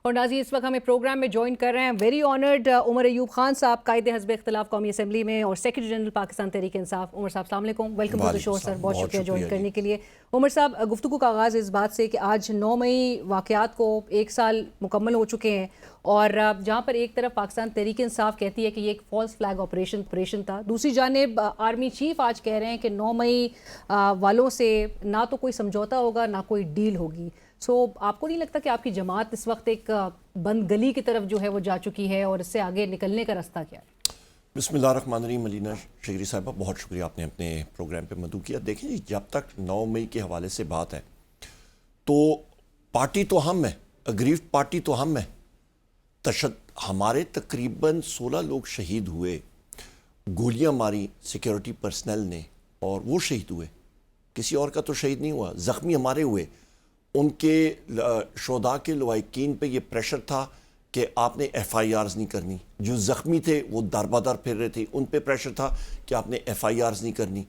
اور ناظرین اس وقت ہمیں پروگرام میں جوائن کر رہے ہیں ویری آنرڈ عمر ایوب خان صاحب، قائد حزب اختلاف قومی اسمبلی میں اور سیکرٹری جنرل پاکستان تحریک انصاف۔ عمر صاحب السلام علیکم، ویلکم ٹو دی شو سر، بہت شکریہ جوائن کرنے کے لیے۔ عمر صاحب، گفتگو کا آغاز اس بات سے کہ آج 9 مئی واقعات کو 1 سال مکمل ہو چکے ہیں، اور جہاں پر ایک طرف پاکستان تحریک انصاف کہتی ہے کہ یہ ایک فالس فلیگ آپریشن تھا، دوسری جانب آرمی چیف آج کہہ رہے ہیں کہ 9 مئی والوں سے نہ تو کوئی سمجھوتا ہوگا نہ کوئی ڈیل ہوگی۔ آپ کو نہیں لگتا کہ آپ کی جماعت اس وقت ایک بند گلی کی طرف جو ہے وہ جا چکی ہے، اور اس سے آگے نکلنے کا راستہ کیا ہے؟ بسم اللہ الرحمن الرحیم۔ ملینا شگری صاحبہ، بہت شکریہ، آپ نے اپنے پروگرام پہ مدعو کیا۔ دیکھیں جی، جب تک 9 مئی کے حوالے سے بات ہے تو پارٹی تو ہم ہے، اگریوڈ پارٹی تو ہم ہے۔ ہمارے تقریباً 16 لوگ شہید ہوئے، گولیاں ماری سیکیورٹی پرسنل نے، اور وہ شہید ہوئے، کسی اور کا تو شہید نہیں ہوا۔ زخمی ہمارے ہوئے، ان کے شہداء کے لواحقین پہ یہ پریشر تھا کہ آپ نے ایف آئی آرز نہیں کرنی۔ جو زخمی تھے وہ دار بدار پھر رہے تھے، ان پہ پریشر تھا کہ آپ نے ایف آئی آرز نہیں کرنی۔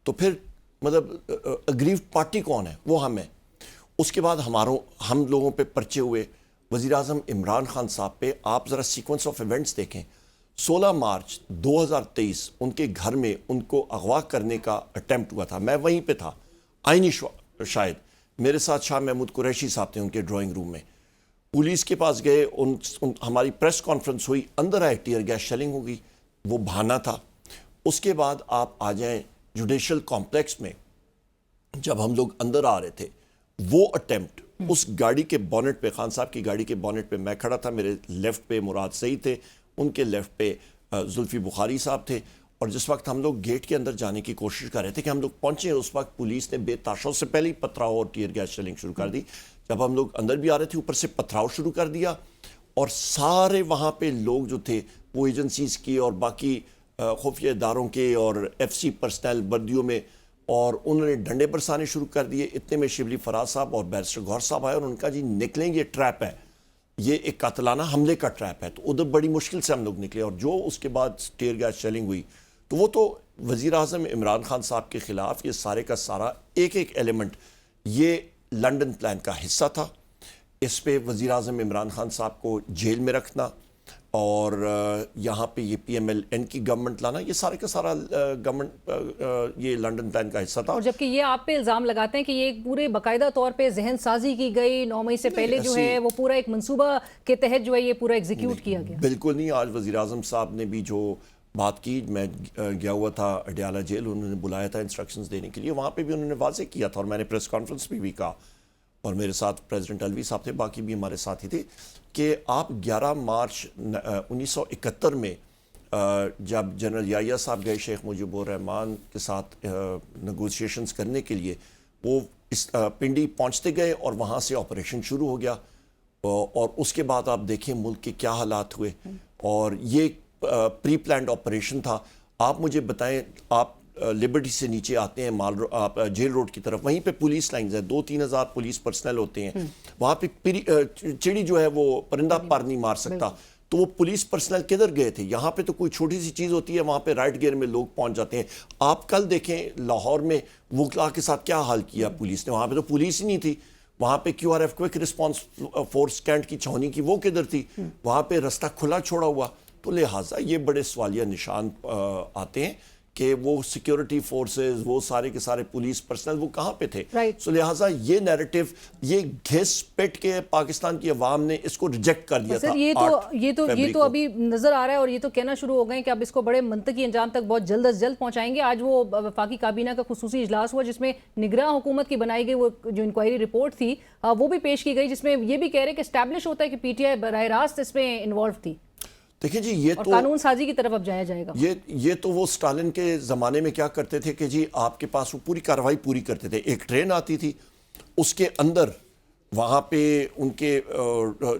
تو پھر مطلب اگریوڈ پارٹی کون ہے؟ وہ ہم ہیں۔ اس کے بعد ہم لوگوں پہ پرچے ہوئے، وزیر اعظم عمران خان صاحب پہ۔ آپ ذرا سیکوینس آف ایونٹس دیکھیں۔ 16 مارچ 2023 ان کے گھر میں ان کو اغوا کرنے کا اٹیمپٹ ہوا تھا، میں وہیں پہ تھا، آئینی شاہد، میرے ساتھ شاہ محمود قریشی صاحب تھے ان کے ڈرائنگ روم میں۔ پولیس کے پاس گئے، ہماری پریس کانفرنس ہوئی، اندر آئے، ٹیئر گیس شیلنگ ہو گئی، وہ بہانہ تھا۔ اس کے بعد آپ آ جائیں جوڈیشل کمپلیکس میں، جب ہم لوگ اندر آ رہے تھے، وہ اٹیمپٹ اس گاڑی کے بونٹ پہ، خان صاحب کی گاڑی کے بونٹ پہ میں کھڑا تھا، میرے لیفٹ پہ مراد سعید تھے، ان کے لیفٹ پہ زلفی بخاری صاحب تھے، اور جس وقت ہم لوگ گیٹ کے اندر جانے کی کوشش کر رہے تھے کہ ہم لوگ پہنچے، اس وقت پولیس نے بے تاشوں سے پہلے ہی پتھراؤ اور ٹیئر گیس شیلنگ شروع کر دی۔ جب ہم لوگ اندر بھی آ رہے تھے، اوپر سے پتھراؤ شروع کر دیا، اور سارے وہاں پہ لوگ جو تھے وہ ایجنسیز کی اور باقی خفیہ اداروں کے اور ایف سی پرسنل وردیوں میں، اور انہوں نے ڈنڈے برسانے شروع کر دیے۔ اتنے میں شبلی فراز صاحب اور بیرسٹر گوھر صاحب آئے، اور ان کا جی نکلیں، یہ ٹریپ ہے، یہ ایک قاتلانہ حملے کا ٹریپ ہے۔ تو ادھر بڑی مشکل سے ہم لوگ نکلے، اور جو اس کے بعد ٹیئر گیس شیلنگ ہوئی، تو وہ تو وزیر اعظم عمران خان صاحب کے خلاف یہ سارے کا سارا ایک ایلیمنٹ یہ لنڈن پلان کا حصہ تھا۔ اس پہ وزیر اعظم عمران خان صاحب کو جیل میں رکھنا، اور یہاں پہ یہ پی ایم ایل این کی گورنمنٹ لانا، یہ سارے کا سارا گورنمنٹ یہ لنڈن پلان کا حصہ تھا۔ اور جبکہ یہ آپ پہ الزام لگاتے ہیں کہ یہ ایک پورے باقاعدہ طور پہ ذہن سازی کی گئی، 9 مئی سے پہلے جو ہے وہ پورا ایک منصوبہ کے تحت جو ہے یہ پورا ایگزیکیوٹ کیا گیا۔ بالکل نہیں۔ آج وزیر اعظم صاحب نے بھی جو بات کی، میں گیا ہوا تھا اڈیالہ جیل، انہوں نے بلایا تھا انسٹرکشنز دینے کے لیے، وہاں پہ بھی انہوں نے واضح کیا تھا، اور میں نے پریس کانفرنس بھی کہا، اور میرے ساتھ پریزیڈنٹ الوی صاحب تھے، باقی بھی ہمارے ساتھ ہی تھے، کہ آپ 11 مارچ 1971 میں جب جنرل یحییٰ صاحب گئے شیخ مجیب الرحمان کے ساتھ نیگوشیشنز کرنے کے لیے، وہ اس پنڈی پہنچتے گئے اور وہاں سے آپریشن شروع ہو گیا، اور اس کے بعد آپ دیکھیں ملک کے کیا حالات ہوئے، اور یہ پری پلانڈ آپریشن تھا۔ آپ مجھے بتائیں، آپ لبرٹی سے نیچے آتے ہیں آپ جیل روڈ کی طرف، وہیں پہ پولیس لائنز ہیں، 2-3 ہزار پولیس پرسنل ہوتے ہیں وہاں پہ۔ چڑی جو ہے وہ پرندہ پر نہیں مار سکتا، تو وہ پولیس پرسنل کدھر گئے تھے؟ یہاں پہ تو کوئی چھوٹی سی چیز ہوتی ہے، وہاں پہ رائٹ گیئر میں لوگ پہنچ جاتے ہیں۔ آپ کل دیکھیں لاہور میں وکلا کے ساتھ کیا حال کیا پولیس نے، وہاں پہ تو پولیس ہی نہیں تھی، وہاں پہ Q R F quick response force cantt کی چھاونی کی، وہ کدھر تھی؟ وہاں پہ رستہ کھلا چھوڑا ہوا۔ تو لہٰذا یہ بڑے سوالیہ نشان آتے ہیں کہ وہ سیکیورٹی فورسز، وہ سارے کے سارے پولیس پرسنل وہ کہاں پہ تھے؟ سو لہٰذا یہ نیریٹو، یہ گھس پٹ کے پاکستان کی عوام نے اس کو ریجیکٹ کر دیا تھا۔ یہ تو ابھی نظر آ رہا ہے، اور یہ تو کہنا شروع ہو گئے کہ اب اس کو بڑے منطقی انجام تک بہت جلد از جلد پہنچائیں گے۔ آج وہ وفاقی کابینہ کا خصوصی اجلاس ہوا، جس میں نگراں حکومت کی بنائی گئی وہ جو انکوائری رپورٹ تھی وہ بھی پیش کی گئی، جس میں یہ بھی کہہ رہے کہ اسٹیبلش ہوتا ہے کہ پی ٹی آئی براہ راست اس میں انوالو تھی۔ دیکھیں جی، یہ تو قانون سازی کی طرف اب جایا جائے گا۔ یہ تو وہ اسٹالن کے زمانے میں کیا کرتے تھے کہ جی آپ کے پاس وہ پوری کارروائی پوری کرتے تھے، ایک ٹرین آتی تھی، اس کے اندر وہاں پہ ان کے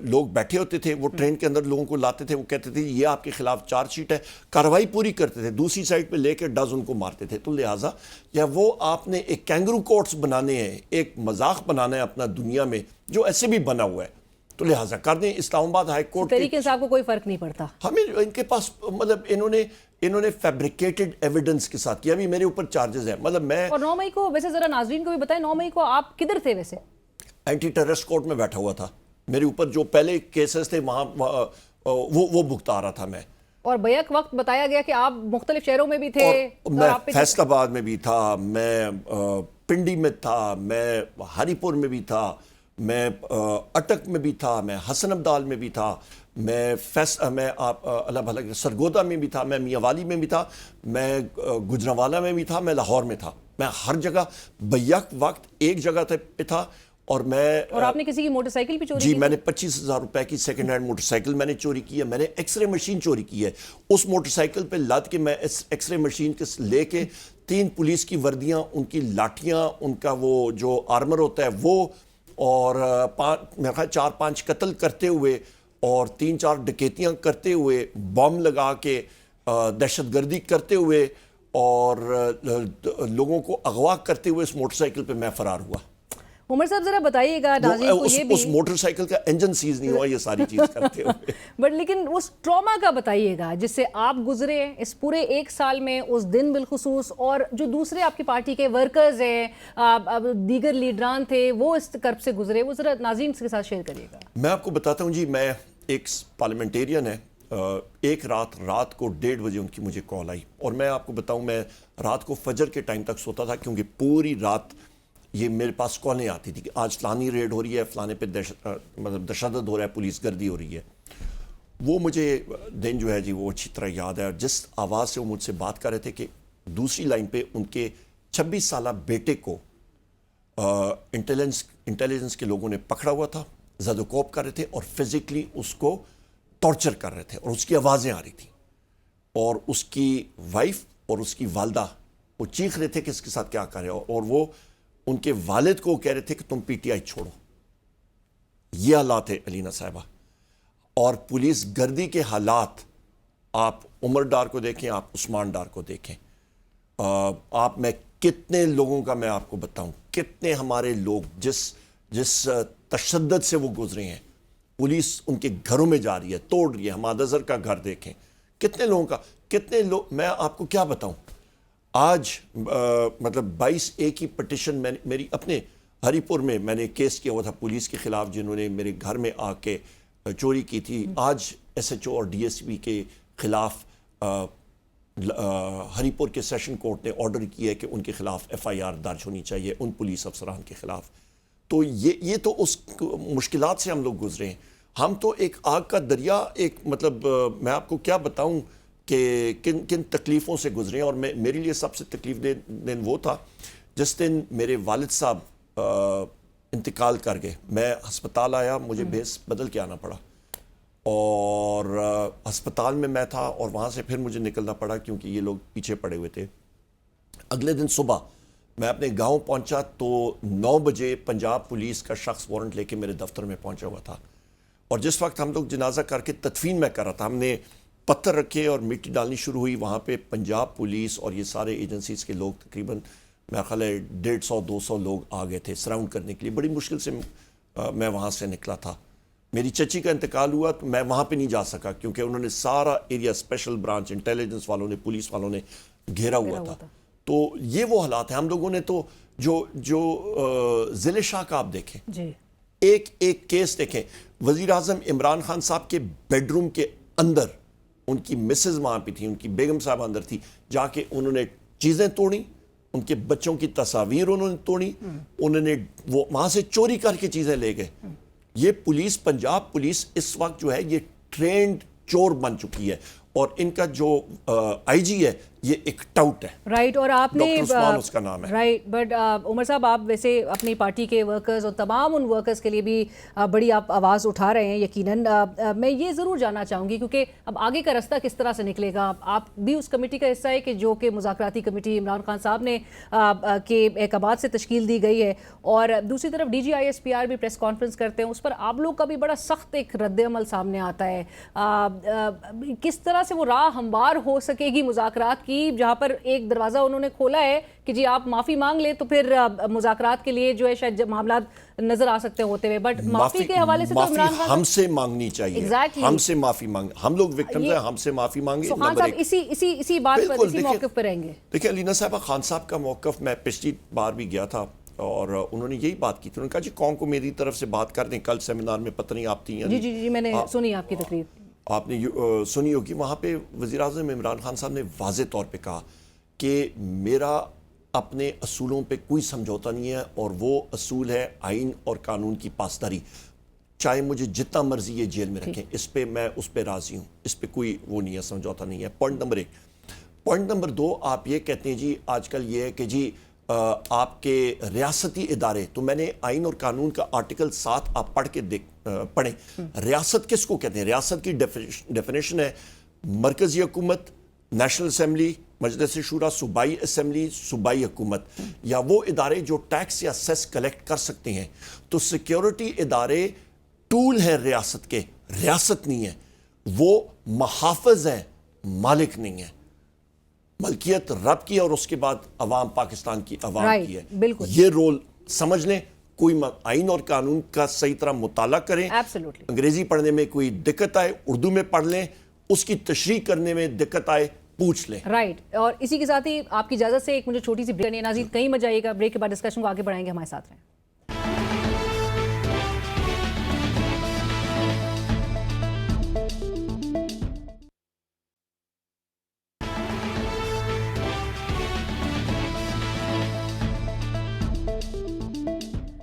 لوگ بیٹھے ہوتے تھے، وہ ٹرین کے اندر لوگوں کو لاتے تھے، وہ کہتے تھے یہ آپ کے خلاف چارج شیٹ ہے، کارروائی پوری کرتے تھے، دوسری سائڈ پہ لے کے ڈز ان کو مارتے تھے۔ تو لہٰذا یا وہ آپ نے ایک کینگرو کورٹس بنانے ہیں، ایک مذاق بنانا ہے اپنا دنیا میں، جو ایسے بھی بنا ہوا ہے، تو لہٰذا کر دیں۔ اسلام آباد ہائی کورٹ تحریک انصاف کو کوئی فرق نہیں پڑتا، ہمیں ان کے پاس مطلب انہوں نے فیبریکیٹڈ ایویڈنس کے ساتھ کیا، ابھی میرے اوپر چارجز ہیں، مطلب میں۔ اور 9 مئی کو ویسے ذرا ناظرین کو بھی بتائیں، 9 مئی کو آپ کدھر تھے ویسے؟ اینٹی ٹیررسٹ کورٹ میں بیٹھا ہوا تھا۔ میرے اوپر جو پہلے کیسز تھے وہاں وہ بھگتا رہا تھا میں. اور بیک وقت بتایا گیا کہ آپ مختلف شہروں میں بھی تھے. میں فیصل آباد میں بھی تھا, میں پنڈی میں تھا, میں ہری پور میں بھی تھا, میں اٹک میں بھی تھا, میں حسن ابدال میں بھی تھا, میں اللہ بھلا سرگودا میں بھی تھا, میں میاں والی میں بھی تھا, میں گجرانوالہ میں بھی تھا, میں لاہور میں تھا. میں ہر جگہ بیک وقت ایک جگہ پہ تھا. اور آپ نے کسی کی موٹر سائیکل بھی چوری کی؟ جی, میں نے 25,000 روپے کی سیکنڈ ہینڈ موٹر سائیکل میں نے چوری کی ہے. میں نے ایکس رے مشین چوری کی ہے. اس موٹر سائیکل پہ لاد کے میں ایکس رے مشین لے کے 3 پولیس کی وردیاں, ان کی لاٹھیاں, ان کا وہ جو آرمر ہوتا ہے وہ, اور میرے خیال 4-5 قتل کرتے ہوئے اور 3-4 ڈکیتیاں کرتے ہوئے, بم لگا کے دہشت گردی کرتے ہوئے اور لوگوں کو اغوا کرتے ہوئے اس موٹر سائیکل پہ میں فرار ہوا. عمر صاحب ذرا بتائیے گا ناظرین کو یہ بھی, اس موٹر سائیکل کا انجن سیز نہیں ہوا یہ ساری چیز کرتے ہوئے. بٹ لیکن اس ٹراما کا بتائیے گا جس سے آپ گزرے اس پورے 1 سال میں, اس دن بالخصوص, اور جو دوسرے آپ کی پارٹی کے ورکرز ہیں, دیگر لیڈران تھے, وہ اس کرب سے گزرے, وہ ذرا ناظرین کے ساتھ شیئر کریے گا. میں آپ کو بتاتا ہوں جی, میں ایک پارلیمنٹیرین ہے, ایک رات کو 1:30 بجے ان کی مجھے کال آئی, اور میں آپ کو بتاؤں میں رات کو فجر کے ٹائم تک سوتا تھا, کیونکہ پوری رات یہ میرے پاس کالیں آتی تھی کہ آج فلانی ریڈ ہو رہی ہے, فلانے پہ تشدد ہو رہا ہے, پولیس گردی ہو رہی ہے. وہ مجھے دن جو ہے جی وہ اچھی طرح یاد ہے, اور جس آواز سے وہ مجھ سے بات کر رہے تھے کہ دوسری لائن پہ ان کے 26 سالہ بیٹے کو انٹیلیجنس کے لوگوں نے پکڑا ہوا تھا, زد و کوب کر رہے تھے اور فزیکلی اس کو ٹارچر کر رہے تھے, اور اس کی آوازیں آ رہی تھیں, اور اس کی وائف اور اس کی والدہ وہ چیخ رہے تھے کہ اس کے ساتھ کیا کر رہے ہو, اور وہ ان کے والد کو کہہ رہے تھے کہ تم پی ٹی آئی چھوڑو. یہ حالات ہے علینا صاحبہ. اور پولیس گردی کے حالات آپ عمر ڈار کو دیکھیں, آپ عثمان ڈار کو دیکھیں, آپ میں کتنے لوگوں کا میں آپ کو بتاؤں, کتنے ہمارے لوگ جس تشدد سے وہ گزرے ہیں, پولیس ان کے گھروں میں جا رہی ہے, توڑ رہی ہے. حماد اظہر کا گھر دیکھیں, کتنے لوگوں کا, کتنے لوگ, میں آپ کو کیا بتاؤں. آج مطلب 22A کی پٹیشن میری اپنے ہری پور میں میں نے کیس کیا ہوا تھا پولیس کے خلاف, جنہوں نے میرے گھر میں آ کے چوری کی تھی. آج SHO اور DSP کے خلاف ہری پور کے سیشن کورٹ نے آرڈر کیا ہے کہ ان کے خلاف FIR درج ہونی چاہیے, ان پولیس افسران کے خلاف. تو یہ تو اس مشکلات سے ہم لوگ گزرے ہیں. ہم تو ایک آگ کا دریا, ایک مطلب میں آپ کو کیا بتاؤں کہ کن تکلیفوں سے گزرے ہیں. اور میرے لیے سب سے تکلیف دن وہ تھا جس دن میرے والد صاحب انتقال کر گئے. میں ہسپتال آیا, مجھے بھیس بدل کے آنا پڑا, اور ہسپتال میں تھا, اور وہاں سے پھر مجھے نکلنا پڑا کیونکہ یہ لوگ پیچھے پڑے ہوئے تھے. اگلے دن صبح میں اپنے گاؤں پہنچا تو 9 بجے پنجاب پولیس کا شخص وارنٹ لے کے میرے دفتر میں پہنچا ہوا تھا. اور جس وقت ہم لوگ جنازہ کر کے تدفین میں کر رہا تھا, ہم نے پتھر رکھے اور مٹی ڈالنی شروع ہوئی. وہاں پہ پنجاب پولیس اور یہ سارے ایجنسیز کے لوگ تقریباً میرا خیال ہے 150-200 لوگ آ گئے تھے سراؤنڈ کرنے کے لیے. بڑی مشکل سے میں وہاں سے نکلا تھا. میری چچی کا انتقال ہوا تو میں وہاں پہ نہیں جا سکا کیونکہ انہوں نے سارا ایریا اسپیشل برانچ انٹیلیجنس والوں نے, پولیس والوں نے گھیرا ہوا تھا. تو یہ وہ حالات ہیں. ہم لوگوں نے تو جو ضلع شاہ کا آپ دیکھیں, ایک کیس دیکھیں. وزیر اعظم عمران خان صاحب کے بیڈ روم کے اندر ان کی مسز وہاں پہ تھی, ان کی بیگم صاحب اندر تھی, جا کے انہوں نے چیزیں توڑی, ان کے بچوں کی تصاویر انہوں نے توڑی, انہوں نے وہ وہاں سے چوری کر کے چیزیں لے گئے. یہ پولیس, پنجاب پولیس اس وقت جو ہے یہ ٹرینڈ چور بن چکی ہے, اور ان کا جو آئی جی ہے یہ ایک ٹاؤٹ ہے. رائٹ. اور آپ نے ڈاکٹر عثمان اس کا نام ہے. رائٹ. بٹ عمر صاحب, آپ ویسے اپنی پارٹی کے ورکرز اور تمام ان ورکرز کے لیے بھی بڑی آپ آواز اٹھا رہے ہیں یقیناً. میں یہ ضرور جاننا چاہوں گی کیونکہ اب آگے کا راستہ کس طرح سے نکلے گا. آپ بھی اس کمیٹی کا حصہ ہے کہ جو کہ مذاکراتی کمیٹی عمران خان صاحب نے کے احکامات سے تشکیل دی گئی ہے, اور دوسری طرف DGISPR بھی پریس کانفرنس کرتے ہیں, اس پر آپ لوگ کا بھی بڑا سخت ایک رد عمل سامنے آتا ہے. کس طرح سے وہ راہ ہموار ہو سکے گی مذاکرات کی, جہاں پر ایک دروازہ انہوں نے کھولا ہے کہ جی آپ معافی مانگ لیں تو پھر مذاکرات کے لیے جو ہے شاید معاملات نظر آ سکتے ہوتے ہوئے, بٹ معافی کے حوالے سے تو عمران خان ہم سے مانگنی چاہیے. ہم سے معافی مانگ, ہم لوگ وکٹمز ہیں, ہم سے معافی مانگے. خان صاحب اسی بات پر, اسی موقف پر رہیں گے. دیکھیں علینا صاحبہ, خان صاحب کا موقف, میں پچھلی بار بھی گیا تھا اور انہوں نے یہی بات کی تھی. انہوں نے کہا جی قوم کو میری طرف سے بات کر دیں. کل سیمینار میں پتہ نہیں آپ تھیں یا جی جی جی میں نے سنی آپ کی تقریر, آپ نے سنی ہوگی. وہاں پہ وزیر اعظم عمران خان صاحب نے واضح طور پہ کہا کہ میرا اپنے اصولوں پہ کوئی سمجھوتا نہیں ہے, اور وہ اصول ہے آئین اور قانون کی پاسداری. چاہے مجھے جتنا مرضی یہ جیل میں رکھیں, اس پہ میں اس پہ راضی ہوں, اس پہ کوئی وہ نہیں ہے, سمجھوتا نہیں ہے. Point number 1. پوائنٹ نمبر 2, آپ یہ کہتے ہیں جی آج کل یہ ہے کہ جی آپ کے ریاستی ادارے, تو میں نے آئین اور قانون کا آرٹیکل 7 آپ پڑھ کے پڑھیں. ریاست کس کو کہتے ہیں؟ ریاست کی ڈیفینیشن ہے مرکزی حکومت, نیشنل اسمبلی, مجلس شورا, صوبائی اسمبلی, صوبائی حکومت, یا وہ ادارے جو ٹیکس یا سیس کلیکٹ کر سکتے ہیں. تو سیکیورٹی ادارے ٹول ہیں ریاست کے, ریاست نہیں ہے. وہ محافظ ہیں, مالک نہیں ہے. ملکیت رب کی ہے اور اس کے بعد عوام, پاکستان کی عوام کی ہے. یہ رول سمجھ لیں. کوئی آئین اور قانون کا صحیح طرح مطالعہ کریں. انگریزی پڑھنے میں کوئی دقت آئے اردو میں پڑھ لیں, اس کی تشریح کرنے میں دقت آئے پوچھ لیں. رائٹ. اور اسی کے ساتھ ہی آپ کی اجازت سے ایک مجھے چھوٹی سی بریک. ناظرین کہیں مت جائیے گا, بریک کے بعد ڈسکشن کو آگے بڑھائیں گے, ہمارے ساتھ رہیں.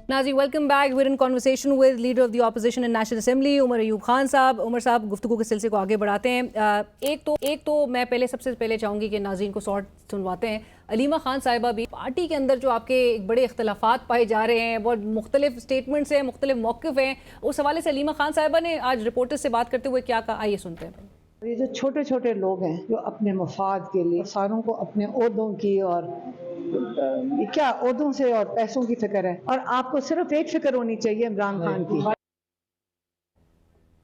ناظرین welcome back. We're in conversation with leader of the opposition in national assembly Omar Ayub Khan sahab. Omar صاحب گفتگو کے سلسلے کو آگے بڑھاتے ہیں. ایک تو میں سب سے پہلے چاہوں گی کہ ناظرین کو شارٹ سنواتے ہیں. علیمہ خان صاحبہ بھی پارٹی کے اندر جو آپ کے ایک بڑے اختلافات پائے جا رہے ہیں, بہت مختلف سٹیٹمنٹس ہیں, مختلف موقف ہیں, اس حوالے سے علیمہ خان صاحبہ نے آج رپورٹر سے بات کرتے ہوئے کیا کہا, آئیے سنتے ہیں. یہ جو چھوٹے چھوٹے لوگ ہیں جو اپنے مفاد کے لیے ساروں کو اپنے عہدوں کی اور کیا عہدوں سے اور پیسوں کی فکر ہے, اور آپ کو صرف ایک فکر ہونی چاہیے عمران خان کی.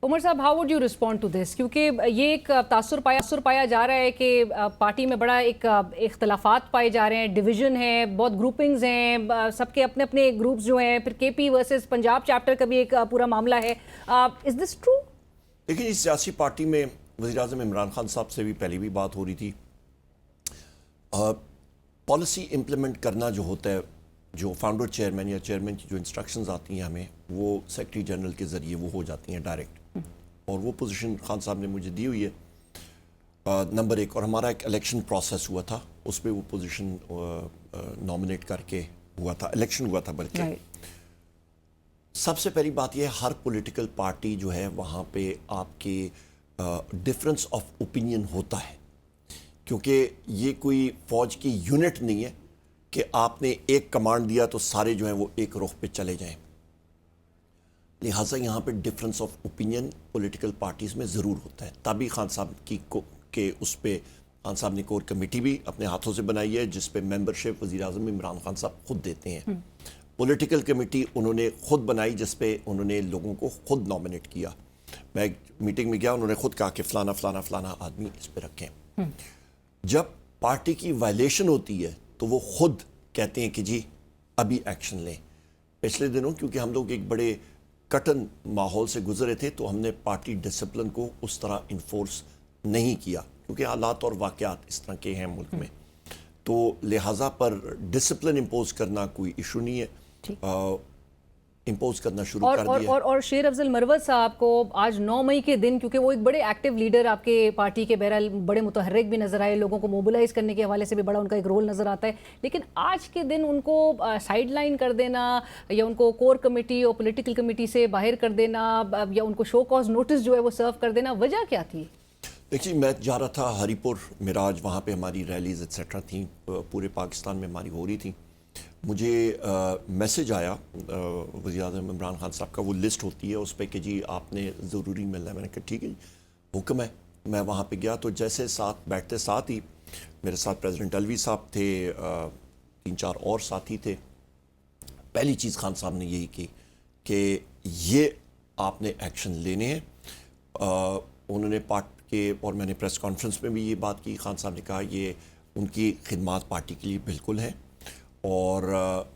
عمر صاحب how would you respond to this, کیونکہ یہ ایک تاثر پایا جا رہا ہے کہ پارٹی میں بڑا ایک اختلافات پائے جا رہے ہیں, ڈویژن ہے, بہت گروپنگز ہیں, سب کے اپنے اپنے گروپس جو ہیں, پھر کے پی ورسز پنجاب چیپٹر کا بھی ایک پورا معاملہ ہے. از دس ٹرو؟ دیکھیں اس سیاسی پارٹی میں وزیر اعظم عمران خان صاحب سے بھی پہلے بھی بات ہو رہی تھی. پالیسی امپلیمنٹ کرنا جو ہوتا ہے, جو فاؤنڈر چیئرمین یا چیئرمین کی جو انسٹرکشنز آتی ہیں ہمیں, وہ سیکرٹری جنرل کے ذریعے وہ ہو جاتی ہیں ڈائریکٹ, اور وہ پوزیشن خان صاحب نے مجھے دی ہوئی ہے. نمبر 1, اور ہمارا ایک الیکشن پروسیس ہوا تھا, اس پہ وہ پوزیشن نامنیٹ کر کے ہوا تھا, الیکشن ہوا تھا بلکہ. سب سے پہلی بات یہ ہے, ہر پولیٹیکل پارٹی جو ہے وہاں پہ آپ کے ڈفرنس آف اوپینین ہوتا ہے, کیونکہ یہ کوئی فوج کی یونٹ نہیں ہے کہ آپ نے ایک کمانڈ دیا تو سارے جو ہیں وہ ایک رخ پہ چلے جائیں. لہٰذا یہاں پہ difference of opinion political parties میں ضرور ہوتا ہے. تبھی خان صاحب کے اس پہ خان صاحب نے کور کمیٹی بھی اپنے ہاتھوں سے بنائی ہے, جس پہ ممبرشپ وزیر اعظم عمران خان صاحب خود دیتے ہیں. پولیٹیکل کمیٹی انہوں نے خود بنائی, جس پہ انہوں نے لوگوں کو خود نامنیٹ کیا. میں ایک میٹنگ میں گیا, انہوں نے خود کہا کہ فلانا فلانا فلانا آدمی اس پہ رکھیں. جب پارٹی کی وائلیشن ہوتی ہے تو وہ خود کہتے ہیں کہ جی ابھی ایکشن لیں. پچھلے دنوں کیونکہ ہم لوگ ایک بڑے کٹن ماحول سے گزرے تھے, تو ہم نے پارٹی ڈسپلن کو اس طرح انفورس نہیں کیا, کیونکہ حالات اور واقعات اس طرح کے ہیں ملک میں. تو لہٰذا پر ڈسپلن امپوز کرنا کوئی ایشو نہیں ہے, امپوز کرنا شروع کر دیا. اور شیر افضل مروت صاحب کو آج 9 مئی کے دن, کیونکہ وہ ایک بڑے ایکٹیو لیڈر آپ کے پارٹی کے, بہرحال بڑے متحرک بھی نظر آئے, لوگوں کو موبلائز کرنے کے حوالے سے بھی بڑا ان کا ایک رول نظر آتا ہے, لیکن آج کے دن ان کو سائیڈ لائن کر دینا یا ان کو کور کمیٹی اور پولیٹیکل کمیٹی سے باہر کر دینا یا ان کو شو کاز نوٹس جو ہے وہ سرو کر دینا, وجہ کیا تھی؟ دیکھیے میں جا رہا تھا ہری پور معراج, وہاں پہ ہماری ریلیز ایٹسیٹرا تھیں, پورے پاکستان میں ہماری ہو رہی تھیں. مجھے میسج آیا وزیر اعظم عمران خان صاحب کا, وہ لسٹ ہوتی ہے اس پہ کہ جی آپ نے ضروری ملنا ہے. میں نے کہا ٹھیک ہے جی حکم ہے. میں وہاں پہ گیا تو جیسے ساتھ بیٹھتے ساتھ ہی میرے ساتھ پریزیڈنٹ الوی صاحب تھے, 3-4 اور ساتھی تھے. پہلی چیز خان صاحب نے یہی کی کہ یہ آپ نے ایکشن لینے ہیں. انہوں نے پارٹ کے, اور میں نے پریس کانفرنس میں بھی یہ بات کی, خان صاحب نے کہا یہ ان کی خدمات پارٹی کے لیے بالکل ہیں, اور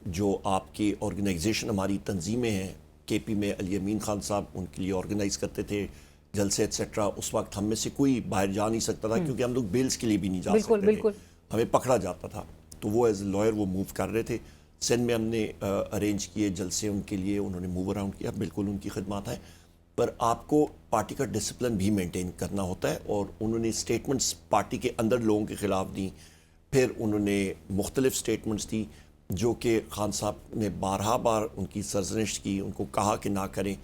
جو آپ کی آرگنائزیشن ہماری تنظیمیں ہیں, کے پی میں علی امین خان صاحب ان کے لیے آرگنائز کرتے تھے جلسے ایٹسیٹرا, اس وقت ہم میں سے کوئی باہر جا نہیں سکتا تھا, کیونکہ ہم لوگ بیلز کے لیے بھی نہیں جا سکتے تھے, ہمیں پکڑا جاتا تھا. تو وہ ایز اے لائر وہ موو کر رہے تھے. سندھ میں ہم نے ارینج کیے جلسے ان کے لیے, انہوں نے موو اراؤنڈ کیا, بالکل ان کی خدمات ہیں. پر آپ کو پارٹی کا ڈسپلن بھی مینٹین کرنا ہوتا ہے, اور انہوں نے سٹیٹمنٹس پارٹی کے اندر لوگوں کے خلاف دیں. پھر انہوں نے مختلف سٹیٹمنٹس دی جو کہ خان صاحب نے بارہا بار ان کی سرزنش کی, ان کو کہا کہ نہ کریں.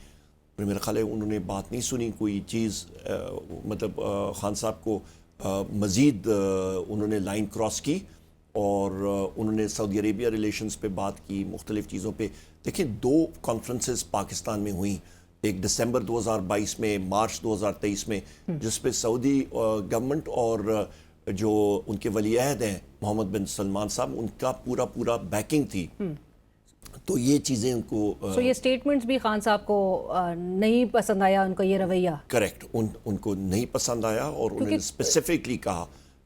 پر میرا خیال ہے انہوں نے بات نہیں سنی, کوئی چیز مطلب خان صاحب کو مزید انہوں نے لائن کراس کی, اور انہوں نے سعودی عربیہ ریلیشنز پہ بات کی, مختلف چیزوں پہ. دیکھیں 2 کانفرنسز پاکستان میں ہوئیں, ایک دسمبر 2022 میں, مارچ 2023 میں, جس پہ سعودی گورنمنٹ اور جو ان کے ولی عہد ہیں محمد بن سلمان صاحب, ان کا پورا بیکنگ تھی. تو یہ چیزیں ان کو یہ سٹیٹمنٹس بھی خان صاحب کو نہیں پسند آیا, ان کا یہ رویہ کریکٹ ان کو نہیں پسند آیا, اور انہوں نے اسپیسیفکلی کہا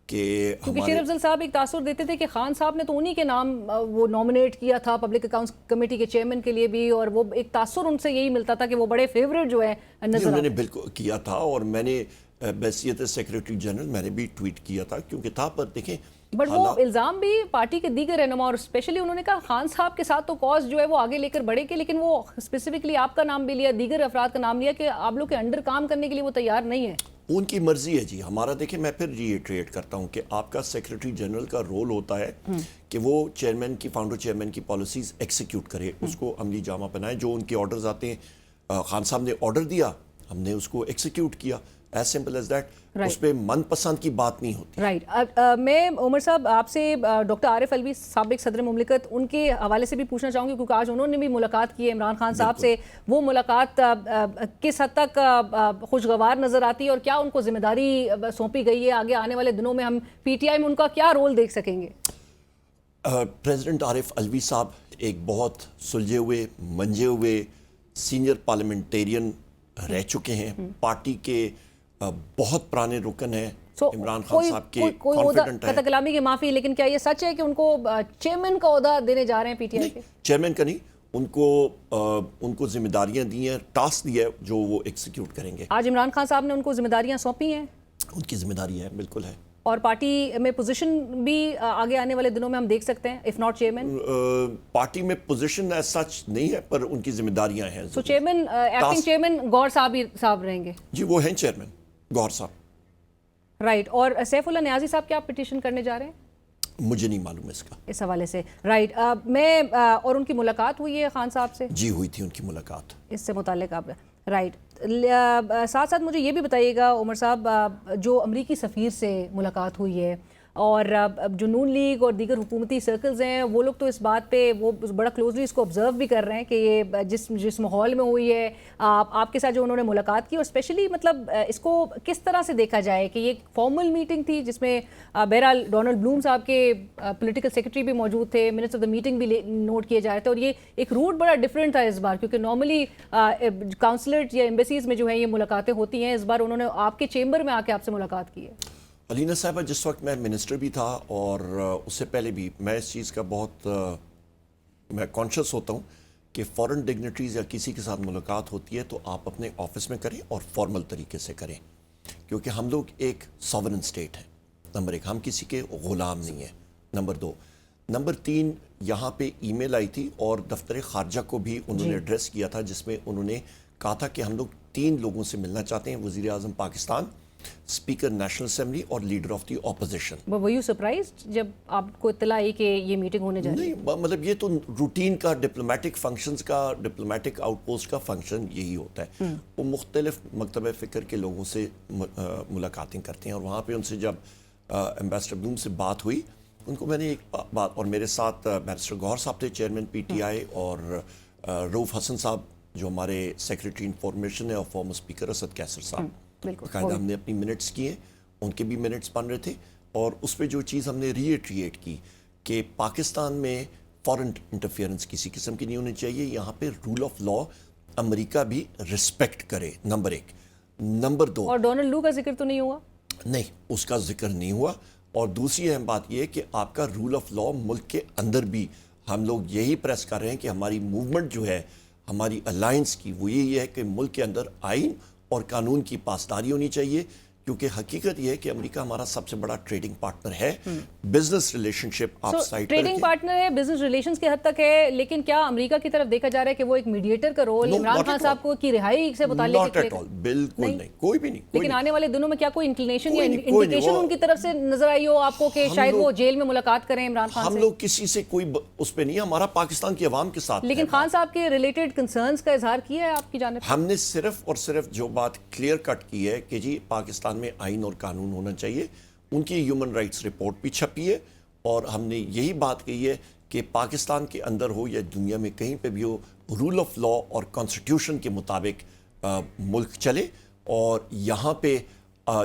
کہ کیونکہ شیر افضل صاحب ایک تاثر دیتے تھے کہ خان صاحب نے تو انہی کے نام وہ نامنیٹ کیا تھا پبلک اکاؤنٹس کمیٹی کے چیئرمین کے لیے بھی, اور وہ ایک تاثر ان سے یہی ملتا تھا کہ وہ بڑے فیوریٹ جو ہے نظر انہوں نے بالکل کیا تھا, اور میں نے بحیثیت سیکریٹری جنرل میں نے بھی ٹویٹ کیا تھا, کیونکہ تھا. پر دیکھیں بٹ وہ الزام بھی پارٹی کے دیگر رہنما, اور اسپیشلی انہوں نے کہا خان صاحب کے ساتھ تو کاز جو ہے وہ آگے لے کر بڑھے کے, لیکن وہ اسپیسیفکلی آپ کا نام بھی لیا, دیگر افراد کا نام لیا کہ آپ لوگ کے انڈر کام کرنے کے لیے وہ تیار نہیں ہے. ان کی مرضی ہے جی. ہمارا دیکھیں میں پھر ریٹریٹ کرتا ہوں کہ آپ کا سیکریٹری جنرل کا رول ہوتا ہے کہ وہ چیئرمین کی, فاؤنڈر چیئرمین کی پالیسیز ایکسیکیوٹ کرے, اس کو عملی جامہ پہنائے. جو ان کے آرڈرز آتے ہیں, خان صاحب نے آرڈر دیا, ہم نے اس کو ایکسیکیوٹ کیا, ایز سمپل ایز دیٹ. اس پہ من پسند کی بات نہیں ہوتی. رائٹ. میں عمر صاحب آپ سے ڈاکٹر عارف الوی سابق صدر مملکت, ان کے حوالے سے بھی پوچھنا چاہوں گی, کیونکہ آج انہوں نے بھی ملاقات کی ہے عمران خان صاحب سے. وہ ملاقات کس حد تک خوشگوار نظر آتی ہے, اور کیا ان کو ذمہ داری سونپی گئی ہے؟ آگے آنے والے دنوں میں ہم پی ٹی آئی میں ان کا کیا رول دیکھ سکیں گے؟ پریزیڈنٹ عارف الوی صاحب ایک بہت سلجھے ہوئے, منجے ہوئے سینئر پارلیمنٹیرین رہ چکے ہیں, پارٹی کے بہت پرانے رکن ہیں. عمران خان صاحب کے کانفیڈنٹ ہیں. قطع کلامی کی معافی, لیکن کیا یہ سچ ہے کہ ان کو چیئرمین کا عہدہ دینے جا رہے ہیں پی ٹی آئی کے؟ چیئرمین کا نہیں, ان کو ذمہ داریاں دی ہیں, ٹاسک دیا ہے جو وہ ایکسیکیوٹ کریں گے. آج عمران خان صاحب نے ان کو ذمہ داریاں سونپی ہیں, ان کی ذمہ داری ہے, بالکل ہے. اور پارٹی میں پوزیشن بھی آگے آنے والے دنوں میں ہم دیکھ سکتے ہیں, اف ناٹ چیئرمین. پارٹی میں پوزیشن ایز سچ نہیں ہے, پر ان کی ذمہ داریاں ہیں. تو چیئرمین, ایکٹنگ چیئرمین گور صاحب رہیں گے؟ جی وہ ہیں چیئرمین گور صاحب. رائٹ. اور سیف اللہ نیازی صاحب کیا پٹیشن کرنے جا رہے ہیں؟ مجھے نہیں معلوم اس کا, اس حوالے سے. رائٹ. میں اور ان کی ملاقات ہوئی ہے خان صاحب سے؟ جی ہوئی تھی ان کی ملاقات. اس سے متعلق آپ رائٹ. ساتھ ساتھ مجھے یہ بھی بتائیے گا عمر صاحب, جو امریکی سفیر سے ملاقات ہوئی ہے, اور جو نون لیگ اور دیگر حکومتی سرکلز ہیں وہ لوگ تو اس بات پہ وہ بڑا کلوزلی اس کو آبزرو بھی کر رہے ہیں کہ یہ جس ماحول میں ہوئی ہے آپ کے ساتھ جو انہوں نے ملاقات کی, اور اسپیشلی مطلب اس کو کس طرح سے دیکھا جائے کہ یہ ایک فارمل میٹنگ تھی جس میں بہرحال ڈونلڈ بلوم صاحب کے پولیٹیکل سیکرٹری بھی موجود تھے, منٹس آف دا میٹنگ بھی نوٹ کیے جا رہے تھے, اور یہ ایک روٹ بڑا ڈفرینٹ تھا اس بار, کیونکہ نارملی کاؤنسلیٹ یا ایمبیسیز میں جو ہیں یہ ملاقاتیں ہوتی ہیں, اس بار انہوں نے آپ کے چیمبر میں آ کے آپ سے ملاقات کی ہے. علینا صاحبہ, جس وقت میں منسٹر بھی تھا اور اس سے پہلے بھی, میں اس چیز کا بہت میں کانشیس ہوتا ہوں کہ فورن ڈگنیٹریز یا کسی کے ساتھ ملاقات ہوتی ہے تو آپ اپنے آفس میں کریں اور فارمل طریقے سے کریں, کیونکہ ہم لوگ ایک ساورن اسٹیٹ ہیں. نمبر 1, ہم کسی کے غلام نہیں ہیں. نمبر 2, نمبر 3, یہاں پہ ای میل آئی تھی اور دفتر خارجہ کو بھی انہوں نے ایڈریس کیا تھا, جس میں انہوں نے کہا تھا کہ ہم لوگ 3 لوگوں سے ملنا چاہتے ہیں, وزیر اعظم پاکستان, اسپیکر نیشنل اسمبلی اور leader of the opposition. were you surprised جب آپ کو اطلاع آئی کہ یہ میٹنگ ہونے جا رہی ہے؟ نہیں, مطلب یہ تو روٹین کا ڈپلومیٹک فنکشنز کا, ڈپلومیٹک آؤٹ پوسٹ کا فنکشن یہی ہوتا ہے. وہ مختلف مکتبہ فکر کے لوگوں سے ملاقاتیں کرتے ہیں, اور وہاں پہ ان سے جب ایمبیسڈر بلوم سے بات ہوئی, ان کو میں نے ایک بات, اور میرے ساتھ بیرسٹر گوہر صاحب تھے چیئرمین پی ٹی آئی, اور رؤف حسن صاحب جو ہمارے سیکریٹری انفارمیشن ہے, اور فارمر اسپیکر اسد کیسر صاحب. باقاعدہ ہم نے اپنی منٹس کیے, ان کے بھی منٹس بن رہے تھے, اور اس پہ جو چیز ہم نے ریٹریٹ کی کہ پاکستان میں فورن انٹرفیئرنس کسی قسم کی نہیں ہونی چاہیے, یہاں پہ رول آف لا امریکہ بھی رسپیکٹ کرے. نمبر 1. نمبر 2, اور ڈونلڈ لو کا ذکر تو نہیں ہوا؟ نہیں, اس کا ذکر نہیں ہوا. اور دوسری اہم بات یہ ہے کہ آپ کا رول آف لا ملک کے اندر بھی ہم لوگ یہی پریس کر رہے ہیں کہ ہماری موومنٹ جو ہے ہماری الائنس کی, وہ یہی ہے کہ ملک کے اندر آئین اور قانون کی پاسداری ہونی چاہیے. کیونکہ حقیقت یہ ہے کہ امریکہ ہمارا سب سے بڑا ٹریڈنگ پارٹنر ہے. بزنس ریلیشن شپ آپ سائٹ پر ٹریڈنگ پارٹنر ہے, بزنس ریلیشنز کی حد تک ہے, لیکن کیا امریکہ کی طرف دیکھا جا رہا ہے کہ وہ ایک میڈیٹر کا رول عمران خان صاحب کو کی رہائی سے متعلق ناٹ ایٹ آل, بالکل نہیں, کوئی بھی نہیں. لیکن آنے والے دنوں میں کیا کوئی انکلینیشن یا انڈیکیشن ان کی طرف سے نظر آئی ہو آپ کو کہ شاید وہ جیل میں ملاقات کریں عمران خان سے؟ ہم لوگ کسی سے کوئی اس پہ نہیں, ہمارا پاکستان کی عوام کے ساتھ. لیکن خان صاحب کے ریلیٹڈ کنسرنز کا اظہار کیا ہے آپ کی جانب؟ ہم نے صرف اور صرف جو بات کلیئر کٹ کی ہے کہ جی پاکستان میں آئین اور قانون ہونا چاہیے. ان کی ہیومن رائٹس رپورٹ بھی چھپی ہے, اور ہم نے یہی بات کہی ہے کہ پاکستان کے اندر ہو یا دنیا میں کہیں پہ بھی ہو, رول آف لا اور کانسٹیٹیوشن کے مطابق ملک چلے. اور یہاں پہ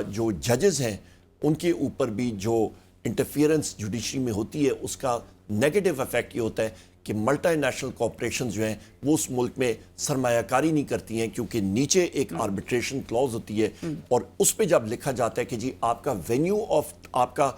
جو ججز ہیں ان کے اوپر بھی جو انٹرفیئرنس جوڈیشری میں ہوتی ہے اس کا نیگیٹو ایفیکٹ یہ ہوتا ہے کہ ملٹی نیشنل کارپوریشنز جو ہیں وہ اس ملک میں سرمایہ کاری نہیں کرتی ہیں, کیونکہ نیچے ایک آربیٹریشن کلوز ہوتی ہے, اور اس پہ جب لکھا جاتا ہے کہ جی آپ کا وینیو آف آپ کا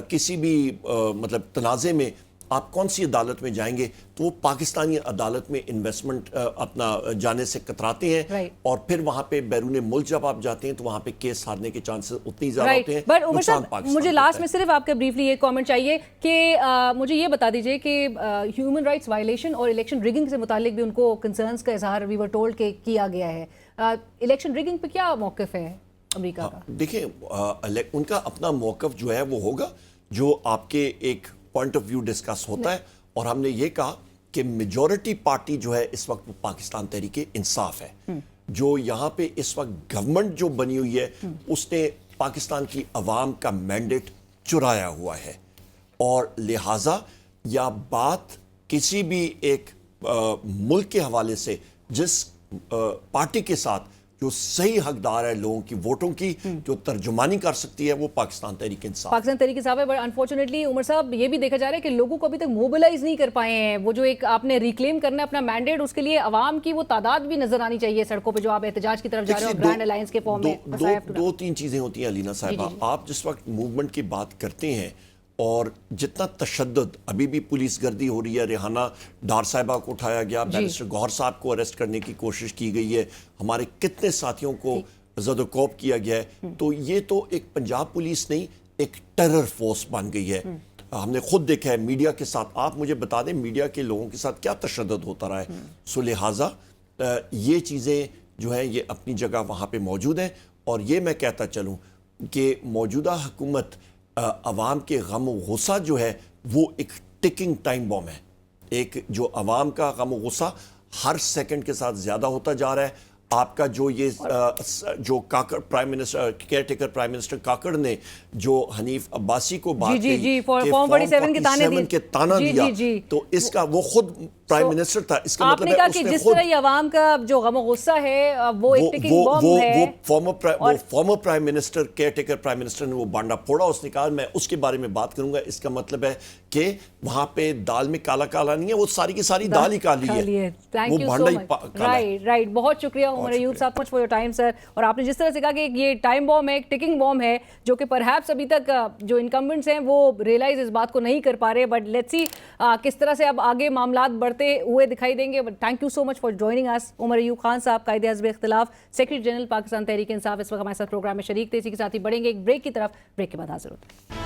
کسی بھی مطلب تنازع میں آپ کون سی عدالت میں جائیں گے, تو وہ پاکستانی عدالت میں انویسٹمنٹ اپنا جانے سے کتراتے ہیں, اور پھر وہاں پہ بیرون ملک جب آپ جاتے ہیں تو وہاں پہ کیس ہارنے کے چانسز اتنی زیادہ ہوتے ہیں. بٹ عمر صاحب مجھے لاسٹ میں صرف آپ کا بریفلی ایک کامنٹ چاہیے کہ مجھے یہ بتا دیجئے کہ ہیومن رائٹس وائلیشن اور الیکشن ریگنگ سے متعلق بھی ان کو کنسرنز کا اظہار وی ور ٹولڈ کہ کیا گیا ہے. الیکشن ریگنگ پہ کیا موقف ہے امریکہ کا؟ دیکھیں ان کا اپنا موقف جو ہے وہ ہوگا جو آپ کے ایک پوائنٹ آف ویو ڈسکس ہوتا ہے, اور ہم نے یہ کہا کہ میجورٹی پارٹی جو ہے اس وقت پاکستان تحریک انصاف ہے. جو یہاں پہ اس وقت گورنمنٹ جو بنی ہوئی ہے اس نے پاکستان کی عوام کا مینڈیٹ چرایا ہوا ہے, اور لہٰذا یا بات کسی بھی ایک ملک کے حوالے سے جس پارٹی کے ساتھ جو صحیح حقدار ہے لوگوں کی ووٹوں کی جو ترجمانی کر سکتی ہے وہ پاکستان تحریک انصاف. پاکستان تحریک انصاف ہے, بٹ انفارچونیٹلی عمر صاحب یہ بھی دیکھا جا رہا ہے کہ لوگوں کو ابھی تک موبلائز نہیں کر پائے ہیں. وہ جو ایک آپ نے ریکلیم کرنا ہے اپنا مینڈیٹ, اس کے لیے عوام کی وہ تعداد بھی نظر آنی چاہیے سڑکوں پہ جو آپ احتجاج کی طرف جا رہے ہو گرینڈ الائنس کے فارم میں. دو تین چیزیں ہوتی ہیں علینا صاحبہ. آپ جس وقت موومنٹ کی بات کرتے ہیں اور جتنا تشدد ابھی بھی پولیس گردی ہو رہی ہے, ریحانہ ڈار صاحبہ کو اٹھایا گیا, بیرسٹر گوہر صاحب کو اریسٹ کرنے کی کوشش کی گئی ہے, ہمارے کتنے ساتھیوں کو زد و کوب کیا گیا ہے, تو یہ تو ایک پنجاب پولیس نہیں ایک ٹیرر فورس بن گئی ہے. ہم نے خود دیکھا ہے میڈیا کے ساتھ. آپ مجھے بتا دیں میڈیا کے لوگوں کے ساتھ کیا تشدد ہوتا رہا ہے. سو لہٰذا یہ چیزیں جو ہیں یہ اپنی جگہ وہاں پہ موجود ہیں, اور یہ میں کہتا چلوں کہ موجودہ حکومت عوام کے غم و غصہ جو ہے وہ ایک ٹکنگ ٹائم بوم ہے. ایک جو عوام کا غم و غصہ ہر سیکنڈ کے ساتھ زیادہ ہوتا جا رہا ہے. آپ کا جو یہ جو Kakar prime minister care taker prime minister Kakar نے جو حنیف عباسی کو بات کی فارم 47 کے تانا دیا, تو اس کا وہ خود پرائم منسٹر تھا. اس کا مطلب ہے کہ جس طرح یہ عوام کا جو غم و غصہ ہے وہ ایک ٹکنگ بم ہے. وہ former prime minister care taker prime minister نے وہ بانڈا پھوڑا, اس نے کہا میں اس کے بارے میں بات کروں گا. اس کا مطلب ہے کہ وہاں پہ دال میں کالا کالا نہیں ہے, وہ ساری کی ساری دال ہی کالی ہے, وہ بانڈا ہی کالا ہے. رائٹ, بہت شکریہ عمر ایوب صاحب, much for your time sir. اور آپ نے جس طرح سے کہا کہ یہ ٹائم بوم ہے, ایک ٹکنگ بوم ہے, جو کہ پرہیپس ابھی تک جو انکمبنٹس ہیں وہ ریلائز اس بات کو نہیں کر پا رہے, بٹ لیٹس سی کس طرح سے اب آگے معاملات بڑھتے ہوئے دکھائی دیں گے. But thank you so much for joining us. Omar Ayub Khan sahab قائد حزب اختلاف, سیکرٹری جنرل پاکستان تحریک انصاف, اس وقت ہمارے ساتھ پروگرام میں شریک تھے. اسی کے ساتھ ہی بڑھیں گے ایک بریک کی طرف. بریک کے بعد حاضر ہوتے ہیں.